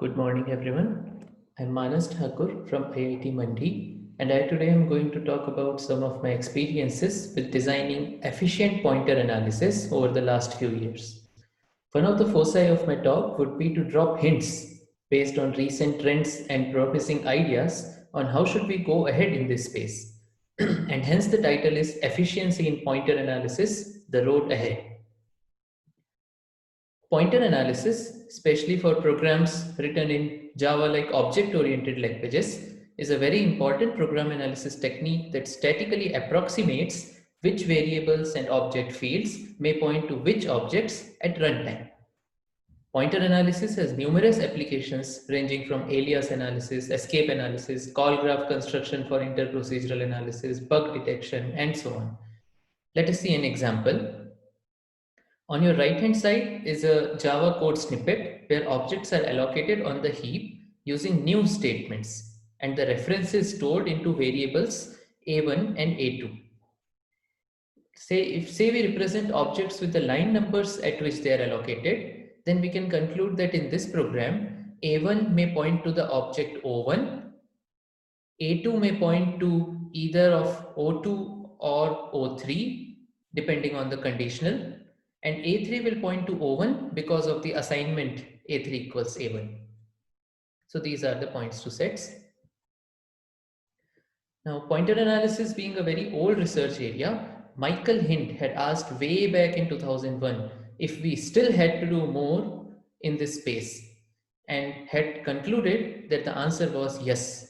Good morning, everyone. I'm Manas Thakur from IIT Mandi, and today I'm going to talk about some of my experiences with designing efficient pointer analysis over the last few years. One of the foci of my talk would be to drop hints based on recent trends and promising ideas on how should we go ahead in this space. And hence the title is Efficiency in Pointer Analysis, the Road Ahead. Pointer analysis, especially for programs written in Java-like object-oriented languages, is a very important program analysis technique that statically approximates which variables and object fields may point to which objects at runtime. Pointer analysis has numerous applications ranging from alias analysis, escape analysis, call graph construction for interprocedural analysis, bug detection, and so on. Let us see an example. On your right hand side is a Java code snippet where objects are allocated on the heap using new statements and the reference is stored into variables A1 and A2. Say we represent objects with the line numbers at which they are allocated, then we can conclude that in this program, A1 may point to the object O1, A2 may point to either of O2 or O3, depending on the conditional, and A3 will point to O1 because of the assignment A3 equals A1. So these are the points to sets. Now, pointer analysis being a very old research area, Michael Hind had asked way back in 2001 if we still had to do more in this space and had concluded that the answer was yes.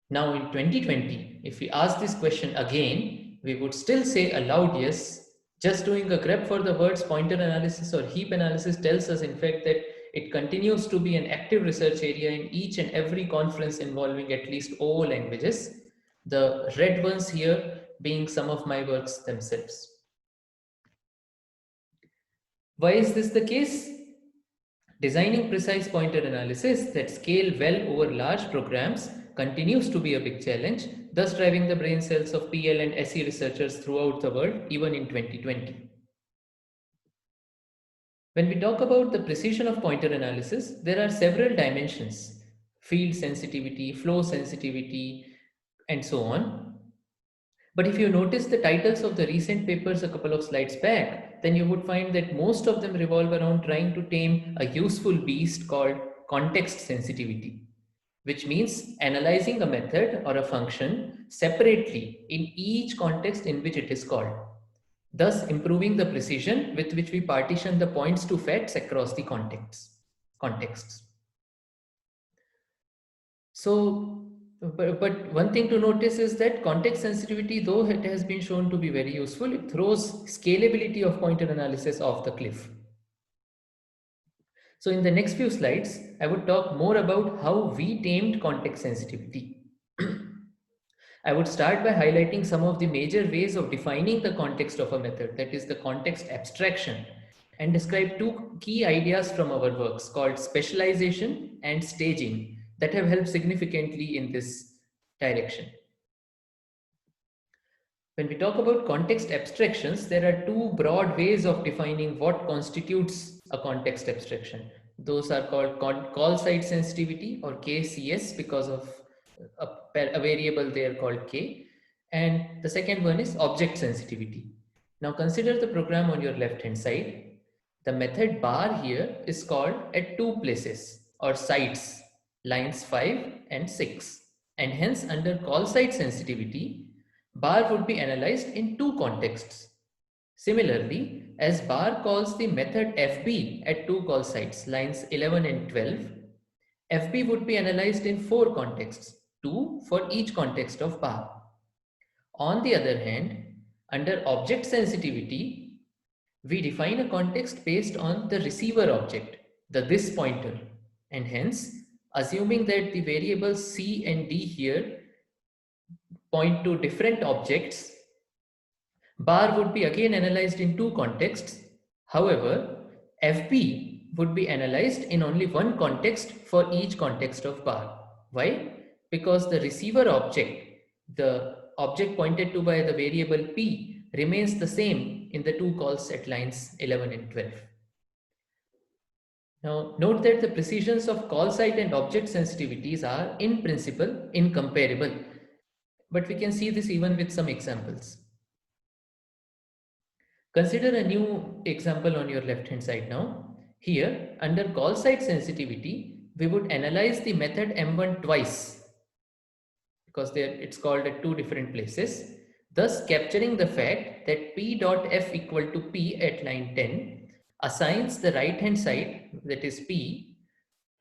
Now in 2020, if we ask this question again, we would still say a loud yes. Just doing a grep for the words pointer analysis or heap analysis tells us in fact that it continues to be an active research area in each and every conference involving at least O languages. The red ones here being some of my works themselves. Why is this the case? Designing precise pointer analysis that scale well over large programs continues to be a big challenge, thus driving the brain cells of PL and SE researchers throughout the world, even in 2020. When we talk about the precision of pointer analysis, there are several dimensions: field sensitivity, flow sensitivity, and so on. But if you notice the titles of the recent papers a couple of slides back, then you would find that most of them revolve around trying to tame a useful beast called context sensitivity, which means analyzing a method or a function separately in each context in which it is called, thus improving the precision with which we partition the points to facts across the contexts. So, but one thing to notice is that context sensitivity, though it has been shown to be very useful, it throws scalability of pointer analysis off the cliff. So in the next few slides, I would talk more about how we tamed context sensitivity. I would start by highlighting some of the major ways of defining the context of a method, that is the context abstraction, and describe two key ideas from our works called specialization and staging that have helped significantly in this direction. When we talk about context abstractions, there are two broad ways of defining what constitutes a context abstraction. Those are called call side sensitivity or KCS because of a variable there called K. And the second one is object sensitivity. Now consider the program on your left hand side. The method bar here is called at two places or sites, lines 5 and 6. And hence under call side sensitivity, bar would be analyzed in two contexts. Similarly, as bar calls the method fb at two call sites, lines 11 and 12, fb would be analyzed in four contexts, two for each context of bar. On the other hand, under object sensitivity, we define a context based on the receiver object, the this pointer, and hence, assuming that the variables c and d here point to different objects, bar would be again analyzed in two contexts. However, fb would be analyzed in only one context for each context of bar. Why? Because the receiver object, the object pointed to by the variable p, remains the same in the two calls at lines 11 and 12. Now, note that the precisions of call site and object sensitivities are, in principle, incomparable. But we can see this even with some examples. Consider a new example on your left hand side now. Here, under call site sensitivity, we would analyze the method M1 twice because it's called at two different places, thus capturing the fact that P dot F equal to P at line 10 assigns the right hand side, that is P,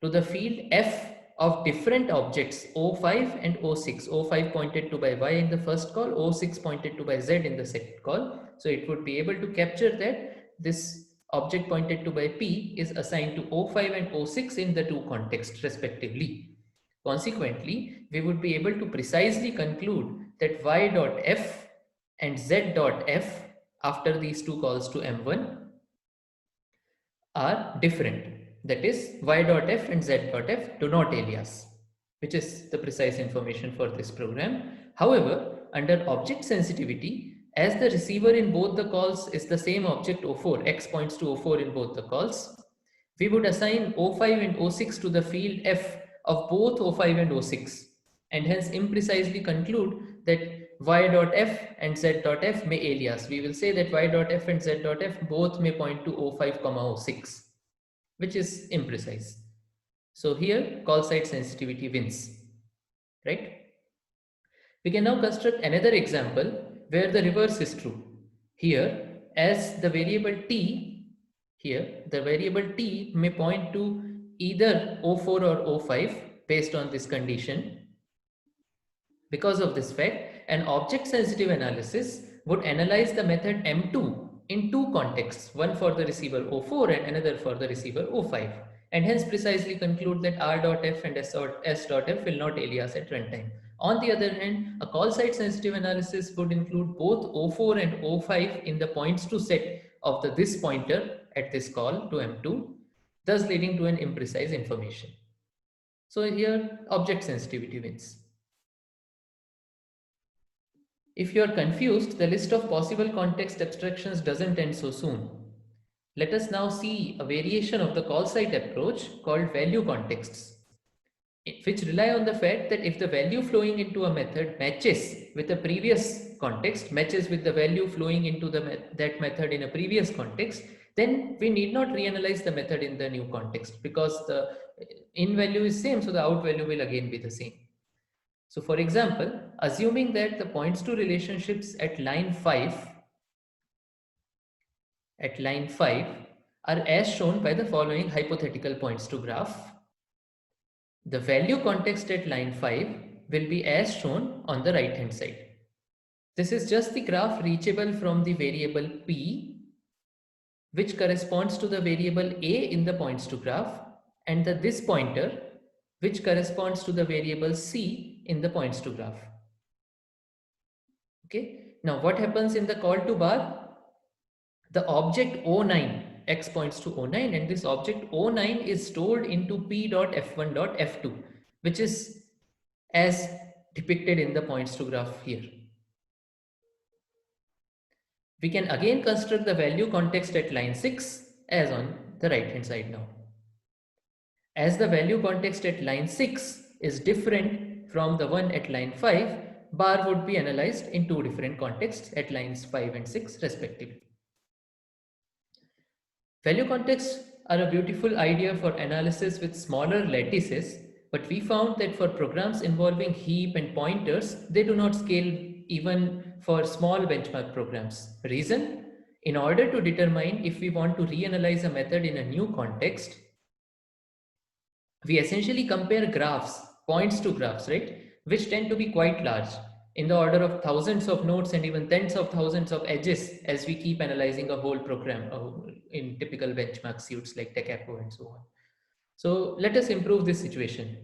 to the field F of different objects O5 and O6. O5 pointed to by Y in the first call, O6 pointed to by Z in the second call. So it would be able to capture that this object pointed to by P is assigned to O5 and O6 in the two contexts respectively. Consequently, we would be able to precisely conclude that Y dot F and Z dot F after these two calls to M1 are different. That is, Y dot F and Z dot F do not alias, which is the precise information for this program. However, under object sensitivity, as the receiver in both the calls is the same object O4, X points to O4 in both the calls, we would assign O5 and O6 to the field F of both O5 and O6, and hence imprecisely conclude that Y dot F and Z dot F may alias. We will say that Y dot F and Z dot F both may point to O5, O6, which is imprecise. So here call site sensitivity wins, right? We can now construct another example where the reverse is true. Here, as the variable t, here the variable t may point to either O4 or O5 based on this condition. Because of this fact, an object sensitive analysis would analyze the method M2 in two contexts, one for the receiver O4 and another for the receiver O5, and hence precisely conclude that R.F and S.F will not alias at runtime. On the other hand, a call site sensitive analysis would include both O4 and O5 in the points to set of this pointer at this call to M2, thus leading to an imprecise information. So here object sensitivity wins. If you are confused, the list of possible context abstractions doesn't end so soon. Let us now see a variation of the call site approach called value contexts, which rely on the fact that if the value flowing into a method matches with a previous context, matches with the value flowing into that method in a previous context, then we need not reanalyze the method in the new context because the in value is same, so the out value will again be the same. So for example, assuming that the points to relationships at line 5 are as shown by the following hypothetical points to graph. The value context at line 5 will be as shown on the right hand side. This is just the graph reachable from the variable P, which corresponds to the variable A in the points to graph, and this pointer, which corresponds to the variable C in the points to graph. Okay, now what happens in the call to bar? The object O9, X points to O9, and this object O9 is stored into P.F1.F2, which is as depicted in the points to graph here. We can again construct the value context at line 6 as on the right hand side now. As the value context at line 6 is different from the one at line 5, bar would be analyzed in two different contexts at lines 5 and 6 respectively. Value contexts are a beautiful idea for analysis with smaller lattices, but we found that for programs involving heap and pointers, they do not scale even for small benchmark programs. Reason? In order to determine if we want to reanalyze a method in a new context, we essentially compare graphs, points to graphs, right? Which tend to be quite large, in the order of thousands of nodes and even tens of thousands of edges as we keep analyzing a whole program in typical benchmark suites like TechAppo and so on. So let us improve this situation.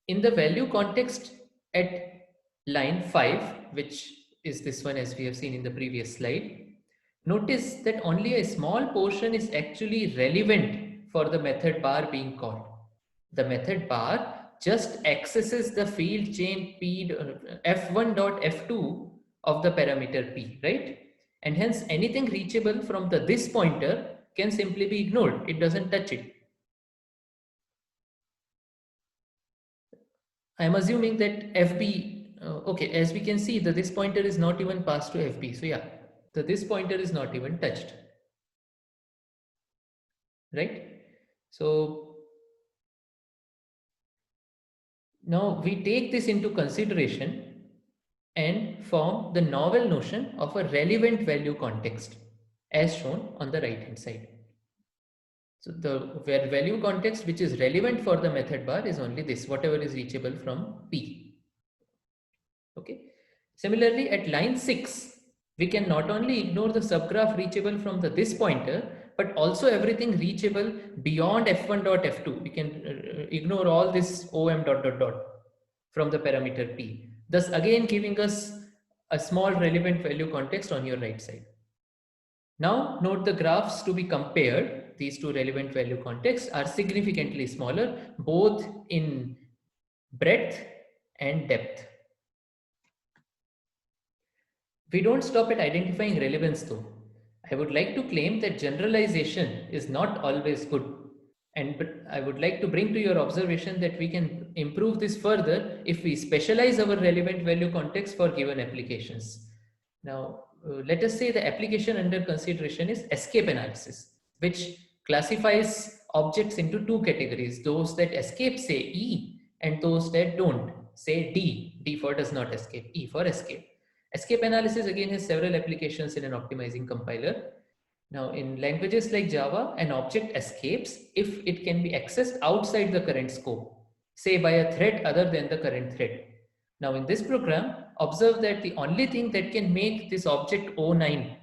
In the value context at line 5, which is this one as we have seen in the previous slide, notice that only a small portion is actually relevant for the method bar being called. The method bar just accesses the field chain P F1.F2 of the parameter P, right? And hence anything reachable from this pointer can simply be ignored. It doesn't touch it. I'm assuming that FB, okay, as we can see, the this pointer is not even passed to FB. So yeah, the this pointer is not even touched, right? So now we take this into consideration and form the novel notion of a relevant value context as shown on the right hand side. So the value context which is relevant for the method bar is only this, whatever is reachable from P. Okay. Similarly, at line 6, we can not only ignore the subgraph reachable from the this pointer, but also everything reachable beyond f1 dot f2. We can ignore all this om dot dot dot from the parameter p. Thus again giving us a small relevant value context on your right side. Now note the graphs to be compared. These two relevant value contexts are significantly smaller, both in breadth and depth. We don't stop at identifying relevance though. I would like to claim that generalization is not always good. But I would like to bring to your observation that we can improve this further if we specialize our relevant value context for given applications. Now, let us say the application under consideration is escape analysis, which classifies objects into two categories, those that escape say E and those that don't say D. D for does not escape, E for escape. Escape analysis again has several applications in an optimizing compiler. Now in languages like Java, an object escapes if it can be accessed outside the current scope, say by a thread other than the current thread. Now in this program, observe that the only thing that can make this object O9,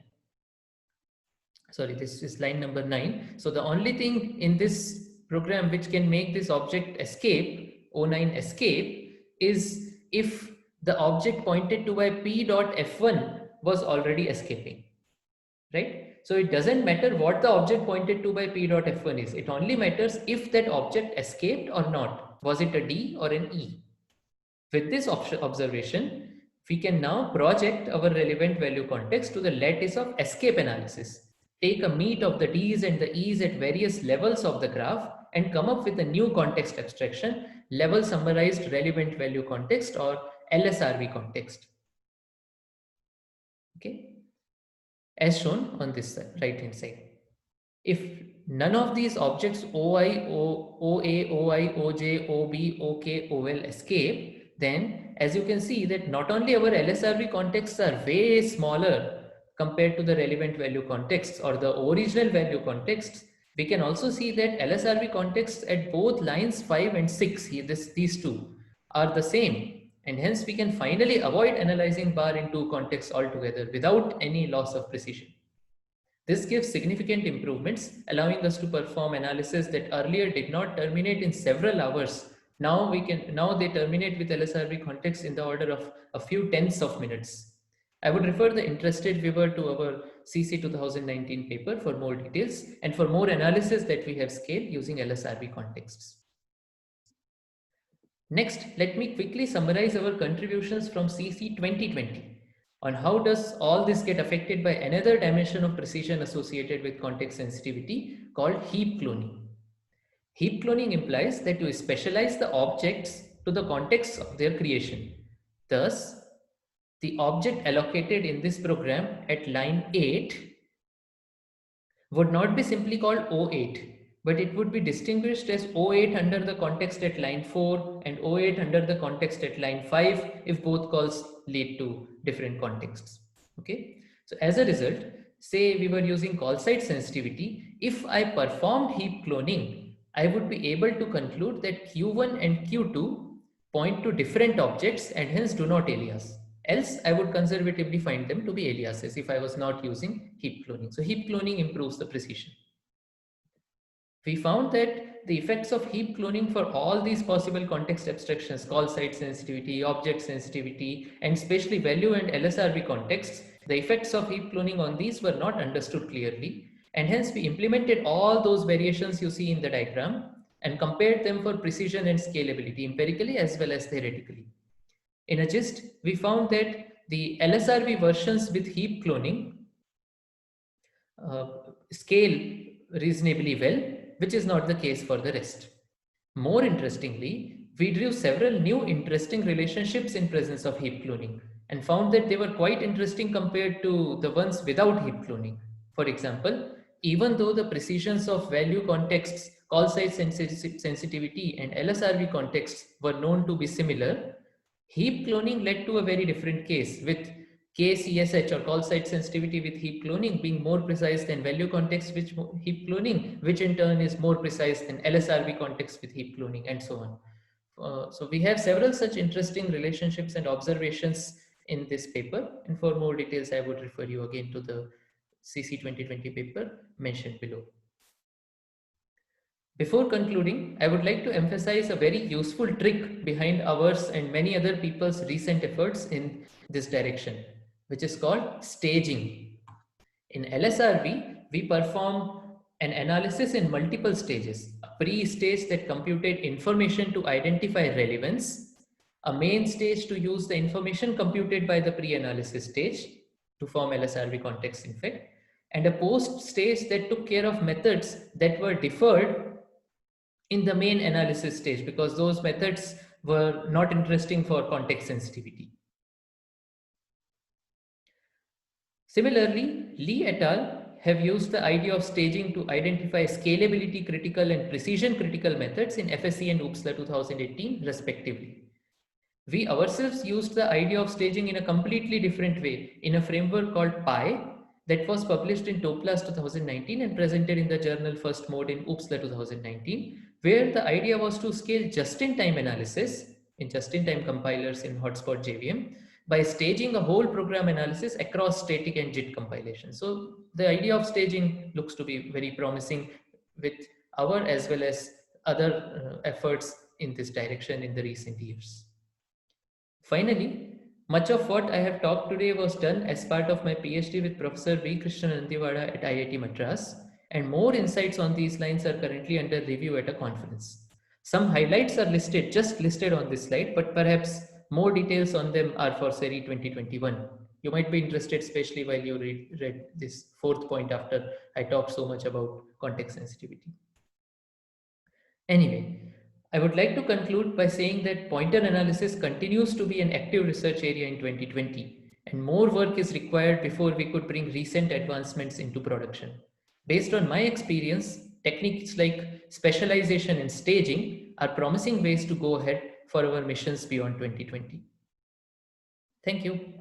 sorry, this is line number 9. So the only thing in this program which can make this object escape, O9 escape, is if the object pointed to by p.f1 was already escaping, right? So it doesn't matter what the object pointed to by p.f1 is. It only matters if that object escaped or not. Was it a D or an E? With this observation, we can now project our relevant value context to the lattice of escape analysis. Take a meet of the D's and the E's at various levels of the graph and come up with a new context abstraction, level summarized relevant value context or LSRV context. Okay, as shown on this right hand side. If none of these objects OI, OA, OI, OJ, OB, OK, OL escape, then as you can see that not only our LSRV contexts are way smaller compared to the relevant value contexts or the original value contexts, we can also see that LSRV contexts at both lines 5 and 6, these two, are the same. And hence we can finally avoid analyzing bar in two contexts altogether without any loss of precision. This gives significant improvements, allowing us to perform analysis that earlier did not terminate in several hours. Now they terminate with LSRV context in the order of a few tenths of minutes. I would refer the interested viewer to our CC 2019 paper for more details and for more analysis that we have scaled using LSRV contexts. Next, let me quickly summarize our contributions from CC 2020 on how does all this get affected by another dimension of precision associated with context sensitivity called heap cloning. Heap cloning implies that you specialize the objects to the context of their creation. Thus, the object allocated in this program at line 8 would not be simply called O8, but it would be distinguished as O8 under the context at line 4 and O8 under the context at line 5 if both calls lead to different contexts. Okay, so as a result, say we were using call site sensitivity, if I performed heap cloning, I would be able to conclude that Q1 and Q2 point to different objects and hence do not alias. Else, I would conservatively find them to be aliases if I was not using heap cloning. So heap cloning improves the precision. We found that the effects of heap cloning for all these possible context abstractions, call site sensitivity, object sensitivity, and especially value and LSRV contexts, the effects of heap cloning on these were not understood clearly. And hence we implemented all those variations you see in the diagram and compared them for precision and scalability empirically as well as theoretically. In a gist, we found that the LSRV versions with heap cloning scale reasonably well, which is not the case for the rest. More interestingly, We drew several new interesting relationships in presence of heap cloning and found that they were quite interesting compared to the ones without heap cloning. For example, even though the precisions of value contexts, call site sensitivity, and LSRV contexts were known to be similar, heap cloning led to a very different case, with KCSH or call site sensitivity with heap cloning being more precise than value context with heap cloning, which in turn is more precise than LSRV context with heap cloning, and so on. So we have several such interesting relationships and observations in this paper. And for more details, I would refer you again to the CC 2020 paper mentioned below. Before concluding, I would like to emphasize a very useful trick behind ours and many other people's recent efforts in this direction, which is called staging. In LSRV, we perform an analysis in multiple stages: a pre-stage that computed information to identify relevance, a main stage to use the information computed by the pre-analysis stage to form LSRV context in fact, and a post stage that took care of methods that were deferred in the main analysis stage because those methods were not interesting for context sensitivity. Similarly, Lee et al. Have used the idea of staging to identify scalability critical and precision critical methods in FSE and OOPSLA 2018 respectively. We ourselves used the idea of staging in a completely different way in a framework called PI that was published in TOPLAS 2019 and presented in the journal First Mode in OOPSLA 2019, where the idea was to scale just-in-time analysis in just-in-time compilers in Hotspot JVM by staging a whole program analysis across static and JIT compilation. So the idea of staging looks to be very promising with our as well as other efforts in this direction in the recent years. Finally, much of what I have talked today was done as part of my PhD with Professor V. Krishna Nandiwada at IIT Madras, and more insights on these lines are currently under review at a conference. Some highlights are listed, just listed on this slide, but perhaps more details on them are for SERI 2021. You might be interested, especially while you read this fourth point after I talked so much about context sensitivity. Anyway, I would like to conclude by saying that pointer analysis continues to be an active research area in 2020, and more work is required before we could bring recent advancements into production. Based on my experience, techniques like specialization and staging are promising ways to go ahead for our missions beyond 2020. Thank you.